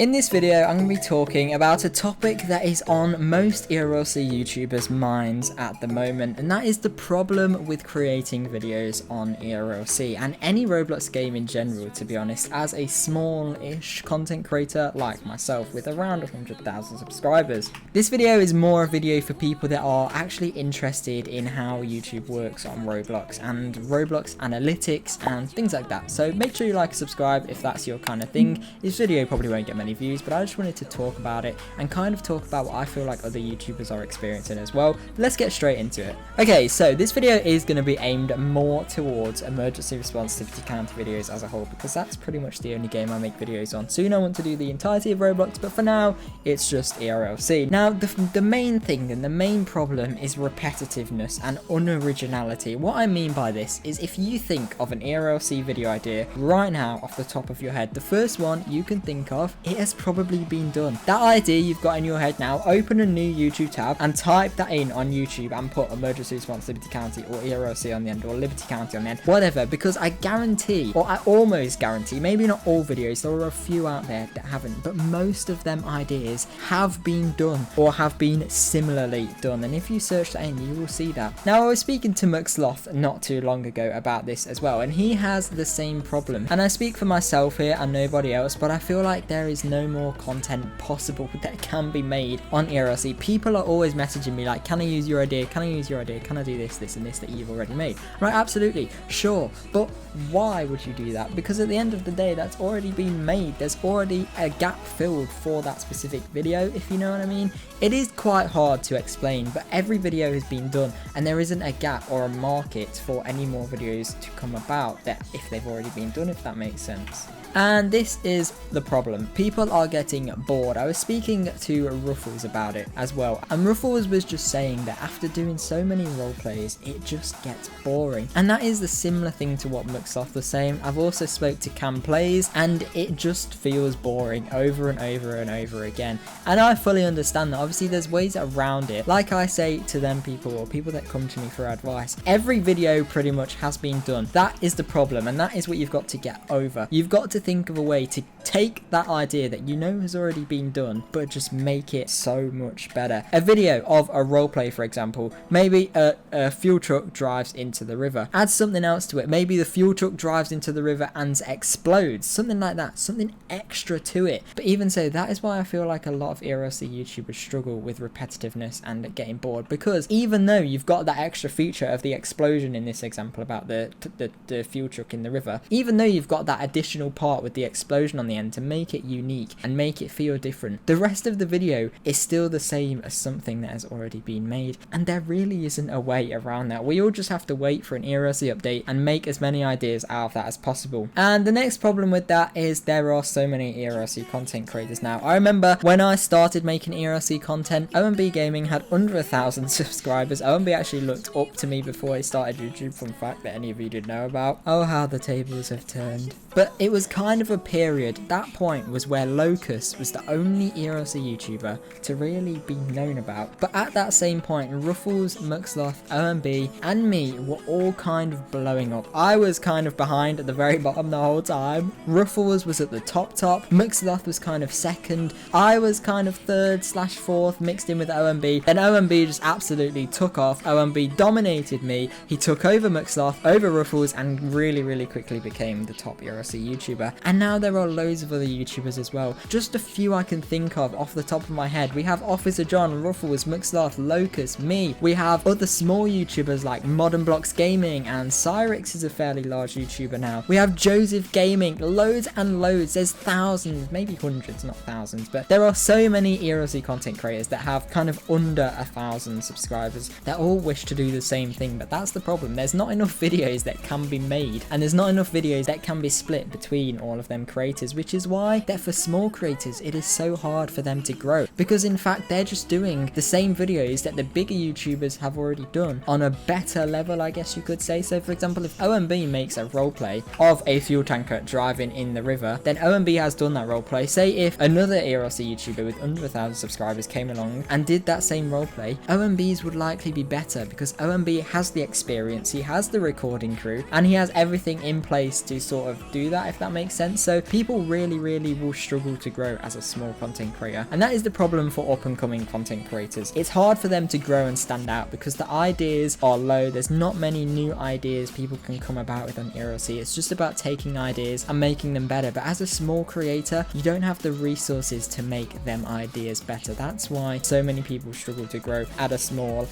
In this video, I'm going to be talking about a topic that is on most ERLC YouTubers' minds at the moment, and that is the problem with creating videos on ERLC and any Roblox game in general, to be honest, as a small-ish content creator like myself with around 100,000 subscribers. This video is more a video for people that are actually interested in how YouTube works on Roblox and Roblox analytics and things like that. So make sure you like and subscribe if that's your kind of thing. This video probably won't get many views, but I just wanted to talk about it and kind of talk about what I feel like other YouTubers are experiencing as well. Let's get straight into it. Okay, so this video is going to be aimed more towards emergency responsibility counter videos as a whole, because that's pretty much the only game I make videos on. Soon I want to do the entirety of Roblox, but for now it's just ERLC. Now the main thing and the main problem is repetitiveness and unoriginality. What I mean by this is, if you think of an ERLC video idea right now off the top of your head, the first one you can think of, it has probably been done. That idea you've got in your head now, open a new YouTube tab and type that in on YouTube and put emergency response Liberty County or ERLC on the end or Liberty County on the end, whatever, because I guarantee, or I almost guarantee, maybe not all videos, there are a few out there that haven't, but most of them ideas have been done or have been similarly done, and if you search that in, you will see that. Now, I was speaking to Muxloth not too long ago about this as well, and he has the same problem, and I speak for myself here and nobody else, but I feel like there is no more content possible that can be made on ERLC. People are always messaging me like, can I use your idea, can I use your idea, can I do this and this that you've already made? Right, absolutely, sure, but why would you do that? Because at the end of the day, that's already been made. There's already a gap filled for that specific video, if you know what I mean. It is quite hard to explain, but every video has been done and there isn't a gap or a market for any more videos to come about that if they've already been done, if that makes sense. And this is the problem. People are getting bored. I was speaking to Ruffles about it as well, and Ruffles was just saying that after doing so many role plays, it just gets boring. And that is the similar thing to what Muxloth was saying. I've also spoke to AmazePlays, and it just feels boring over and over and over again. And I fully understand that. Obviously, there's ways around it. Like I say to them people, or people that come to me for advice, every video pretty much has been done. That is the problem, and that is what you've got to get over. You've got to think of a way to take that idea that you know has already been done, but just make it so much better. A video of a roleplay, for example, maybe a fuel truck drives into the river. Add something else to it. Maybe the fuel truck drives into the river and explodes. Something like that. Something extra to it. But even so, that is why I feel like a lot of ERLC YouTubers struggle with repetitiveness and getting bored, because even though you've got that extra feature of the explosion in this example about the fuel truck in the river, even though you've got that additional part with the explosion on the end to make it unique and make it feel different, the rest of the video is still the same as something that has already been made, and there really isn't a way around that. We all just have to wait for an ERLC update and make as many ideas out of that as possible. And the next problem with that is there are so many ERLC content creators now. I remember when I started making ERLC content, OMB Gaming had under 1,000 subscribers. OMB actually looked up to me before I started YouTube, fun fact that any of you did know about. Oh, how the tables have turned. But it was kind of a period, that point was where Locust was the only ERLC YouTuber to really be known about. But at that same point, Ruffles, Muxloth, OMB and me were all kind of blowing up. I was kind of behind at the very bottom the whole time. Ruffles was at the top, Muxloth was kind of second, I was kind of third/fourth mixed in with OMB. Then OMB just absolutely took off. OMB dominated me, he took over Muxloth, over Ruffles, and really quickly became the top ERLC YouTuber. And now there are loads of other YouTubers as well. Just a few I can think of off the top of my head. We have Officer John, Ruffles, Muxloth, Locust, me. We have other small YouTubers like Modern Blocks Gaming, and Cyrix is a fairly large YouTuber now. We have Joseph Gaming, loads and loads. There's thousands, maybe hundreds, not thousands, but there are so many ERLC content creators that have kind of under 1,000 subscribers that all wish to do the same thing. But that's the problem. There's not enough videos that can be made, and there's not enough videos that can be split between all of them creators, which is why that for small creators it is so hard for them to grow, because in fact they're just doing the same videos that the bigger YouTubers have already done on a better level, I guess you could say. So for example, if OMB makes a roleplay of a fuel tanker driving in the river, then OMB has done that roleplay. Say if another ERLC YouTuber with under 1,000 subscribers came along and did that same roleplay, OMB's would likely be better, because OMB has the experience, he has the recording crew, and he has everything in place to sort of do that, if that makes makes sense. So people really will struggle to grow as a small content creator, and that is the problem for up and coming content creators. It's hard for them to grow and stand out because the ideas are low. There's not many new ideas people can come about with on ERLC. It's just about taking ideas and making them better. But as a small creator, you don't have the resources to make them ideas better. That's why so many people struggle to grow at a small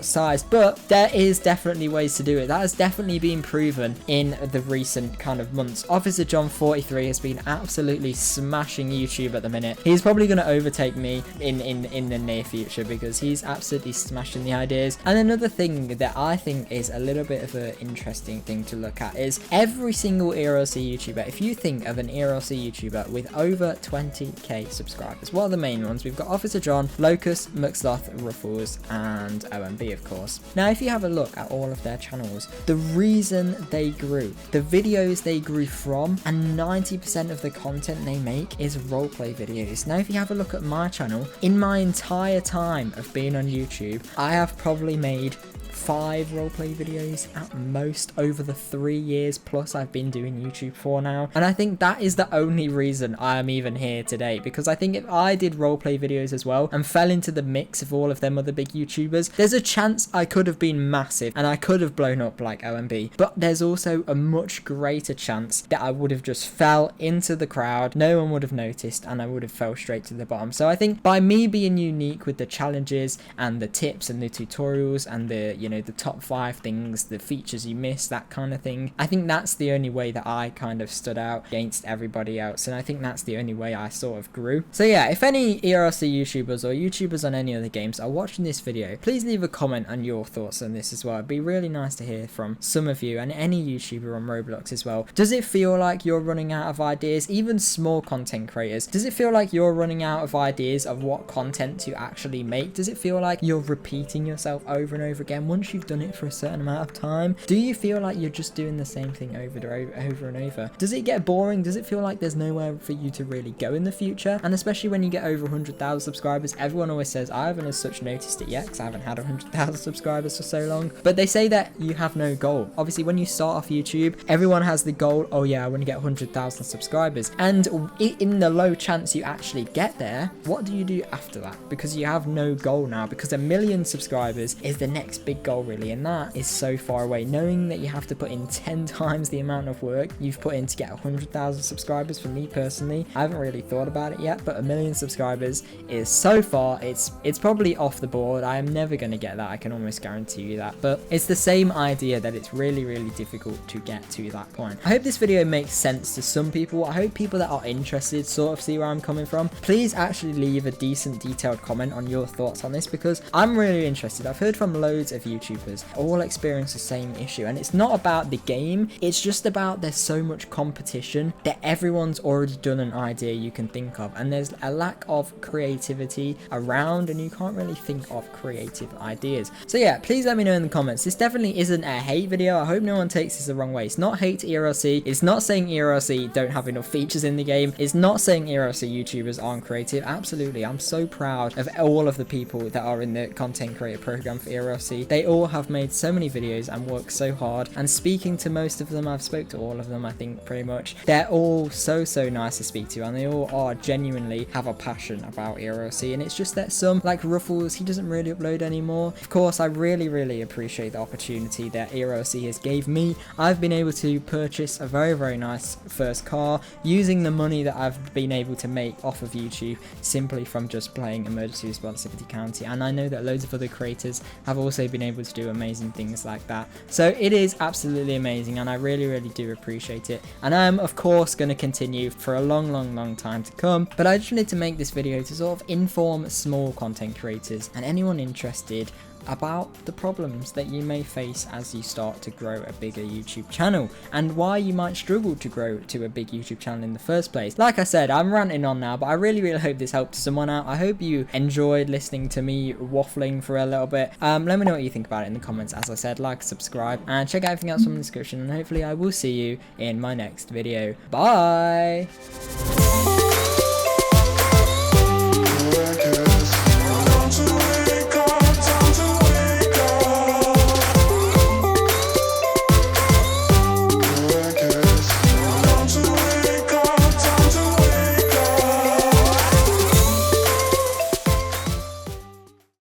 size. But there is definitely ways to do it. That has definitely been proven in the recent kind of months. Officer John 43 has been absolutely smashing YouTube at the minute. He's probably going to overtake me in the near future because he's absolutely smashing the ideas. And another thing that I think is a little bit of an interesting thing to look at is every single ERLC YouTuber. If you think of an ERLC YouTuber with over 20k subscribers, what are the main ones? We've got Officer John, Locust, Muxloth, Ruffles, and OMB, of course. Now, if you have a look at all of their channels, the reason they grew, the videos they grew from, and 90% of the content they make is roleplay videos. Now, if you have a look at my channel, in my entire time of being on YouTube, I have probably made 5 roleplay videos at most over the 3 years plus I've been doing YouTube for now. And I think that is the only reason I am even here today, because I think if I did roleplay videos as well and fell into the mix of all of them other big YouTubers, there's a chance I could have been massive and I could have blown up like OMB. But there's also a much greater chance that I would have just fell into the crowd, no one would have noticed, and I would have fell straight to the bottom. So I think by me being unique with the challenges and the tips and the tutorials and the the top 5 things, the features you miss, that kind of thing, I think that's the only way that I kind of stood out against everybody else, and I think that's the only way I sort of grew. So yeah, if any ERLC YouTubers or YouTubers on any other games are watching this video, please leave a comment on your thoughts on this as well. It'd be really nice to hear from some of you and any YouTuber on Roblox as well. Does it feel like you're running out of ideas? Even small content creators, does it feel like you're running out of ideas of what content to actually make? Does it feel like you're repeating yourself over and over again once you've done it for a certain amount of time? Do you feel like you're just doing the same thing over and over? Does it get boring? Does it feel like there's nowhere for you to really go in the future? And especially when you get over 100,000 subscribers, everyone always says, I haven't as such noticed it yet because I haven't had 100,000 subscribers for so long, but they say that you have no goal. Obviously, when you start off YouTube, everyone has the goal, oh yeah, I want to get 100,000 subscribers, and in the low chance you actually get there, what do you do after that? Because you have no goal now, because 1 million subscribers is the next big goal really, and that is so far away. Knowing that you have to put in 10 times the amount of work you've put in to get 100,000 subscribers, for me personally, I haven't really thought about it yet, but 1 million subscribers is so far, it's probably off the board. I am never going to get that, I can almost guarantee you that, but it's the same idea that it's really difficult to get to that point. I hope this video makes sense to some people. I hope people that are interested sort of see where I'm coming from. Please actually leave a decent detailed comment on your thoughts on this, because I'm really interested. I've heard from loads of YouTubers all experience the same issue, and it's not about the game, it's just about there's so much competition that everyone's already done an idea you can think of, and there's a lack of creativity around and you can't really think of creative ideas. So yeah, please let me know in the comments. This definitely isn't a hate video. I hope no one takes this the wrong way. It's not hate to ERLC. It's not saying ERLC don't have enough features in the game. It's not saying ERLC YouTubers aren't creative. Absolutely, I'm so proud of all of the people that are in the content creator program for ERLC. They all have made so many videos and worked so hard, and speaking to most of them, I've spoke to all of them, I think, pretty much. They're all so nice to speak to, and they all are genuinely have a passion about ERLC. And it's just that some, like Ruffles, he doesn't really upload anymore. Of course, I really appreciate the opportunity that ERLC has gave me. I've been able to purchase a very nice first car using the money that I've been able to make off of YouTube simply from just playing Emergency Responsivity County, and I know that loads of other creators have also been able to do amazing things like that. So it is absolutely amazing, and I really do appreciate it, and I'm of course going to continue for a long time to come. But I just wanted to make this video to sort of inform small content creators and anyone interested about the problems that you may face as you start to grow a bigger YouTube channel, and why you might struggle to grow to a big YouTube channel in the first place. Like I said, I'm ranting on now, but I really hope this helped someone out. I hope you enjoyed listening to me waffling for a little bit. Let me know what you think about it in the comments. As I said, like, subscribe, and check out everything else from the description, and hopefully I will see you in my next video. Bye!